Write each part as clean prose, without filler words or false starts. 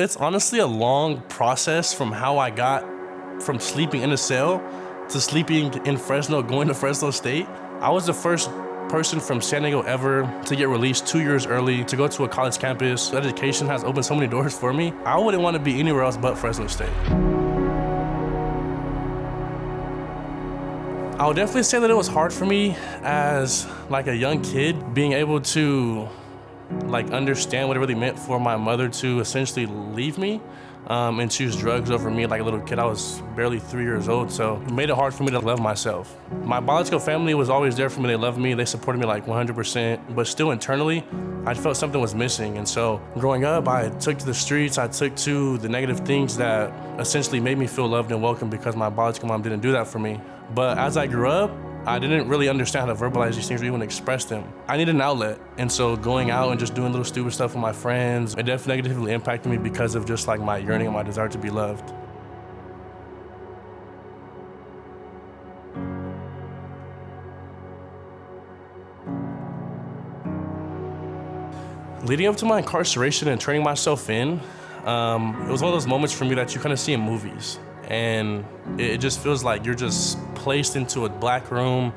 It's honestly a long process from how I got from sleeping in a cell to sleeping in Fresno, going to Fresno State. I was the first person from San Diego ever to get released 2 years early to go to a college campus. Education has opened so many doors for me. I wouldn't want to be anywhere else but Fresno State. I would definitely say that it was hard for me as like a young kid, being able to like understand what it really meant for my mother to essentially leave me and choose drugs over me like a little kid. I was barely 3 years old, so it made it hard for me to love myself. My biological family was always there for me. They loved me, they supported me like 100%, but still internally, I felt something was missing. And so growing up, I took to the streets, I took to the negative things that essentially made me feel loved and welcome because my biological mom didn't do that for me. But as I grew up, I didn't really understand how to verbalize these things or even express them. I needed an outlet. And so going out and just doing little stupid stuff with my friends, it definitely negatively impacted me because of just like my yearning and my desire to be loved. Leading up to my incarceration and turning myself in, it was one of those moments for me that you kind of see in movies. And it just feels like you're just placed into a black room,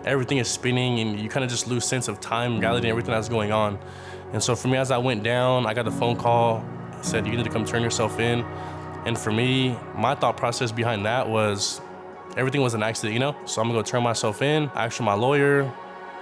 everything is spinning, and you kind of just lose sense of time, reality, and everything that's going on. And so for me, as I went down, I got a phone call, it said, you need to come turn yourself in. And for me, my thought process behind that was, everything was an accident, you know? So I'm gonna go turn myself in, ask my lawyer,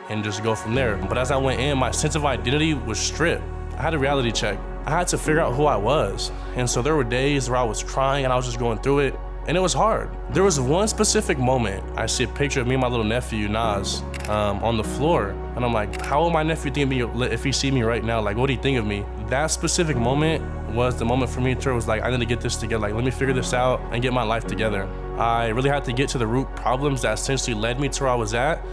and just go from there. But as I went in, my sense of identity was stripped. I had a reality check. I had to figure out who I was. And so there were days where I was crying and I was just going through it, and it was hard. There was one specific moment, I see a picture of me and my little nephew, Nas, on the floor. And I'm like, how will my nephew think of me if he see me right now? Like, what do he think of me? That specific moment was the moment for me to was like, I need to get this together. Like, let me figure this out and get my life together. I really had to get to the root problems that essentially led me to where I was at.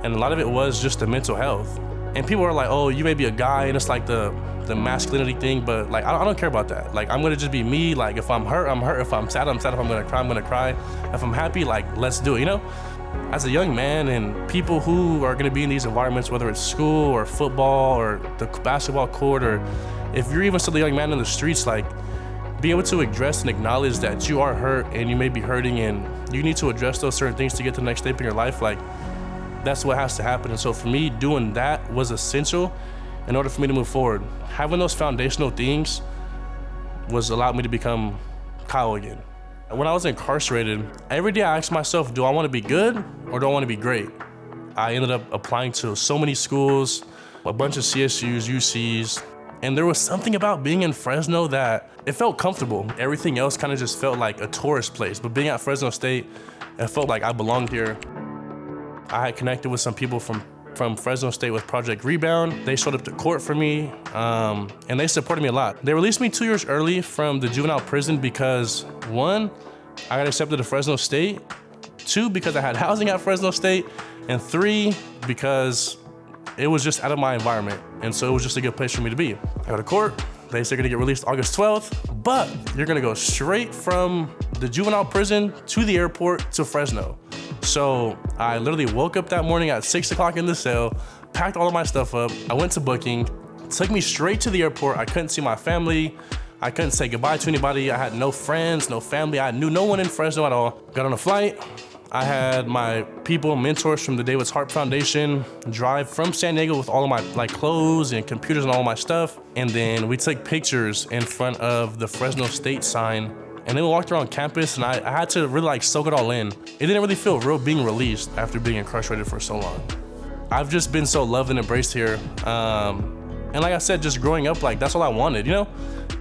And a lot of it was just the mental health. And people are like, oh, you may be a guy, and it's like the masculinity thing, but like, I don't care about that. Like, I'm gonna just be me. Like, if I'm hurt, I'm hurt. If I'm sad, I'm sad. If I'm gonna cry, I'm gonna cry. If I'm happy, like, let's do it, you know? As a young man, and people who are gonna be in these environments, whether it's school or football or the basketball court, or if you're even still a young man in the streets, like, being able to address and acknowledge that you are hurt and you may be hurting and you need to address those certain things to get to the next step in your life, like, that's what has to happen. And so for me, doing that was essential in order for me to move forward. Having those foundational things allowed me to become Kyle again. When I was incarcerated, every day I asked myself, do I want to be good or do I want to be great? I ended up applying to so many schools, a bunch of CSUs, UCs, and there was something about being in Fresno that it felt comfortable. Everything else kind of just felt like a tourist place, but being at Fresno State, it felt like I belonged here. I had connected with some people from Fresno State with Project Rebound. They showed up to court for me, and they supported me a lot. They released me 2 years early from the juvenile prison because, one, I got accepted to Fresno State, two, because I had housing at Fresno State, and three, because it was just out of my environment, and so it was just a good place for me to be. I go to court, they say you're gonna get released August 12th, but you're gonna go straight from the juvenile prison to the airport to Fresno. So I literally woke up that morning at 6 o'clock in the cell, packed all of my stuff up. I went to booking, took me straight to the airport. I couldn't see my family. I couldn't say goodbye to anybody. I had no friends, no family. I knew no one in Fresno at all. Got on a flight. I had my people, mentors from the David's Heart Foundation, drive from San Diego with all of my like clothes and computers and all my stuff. And then we took pictures in front of the Fresno State sign. And then we walked around campus, and I had to really like soak it all in. It didn't really feel real being released after being incarcerated for so long. I've just been so loved and embraced here. And like I said, just growing up, like that's all I wanted, you know?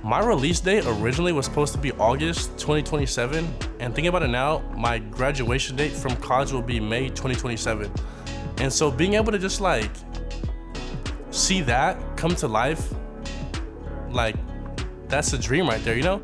My release date originally was supposed to be August 2027. And thinking about it now, my graduation date from college will be May 2027. And so being able to just like see that come to life, like that's a dream right there, you know?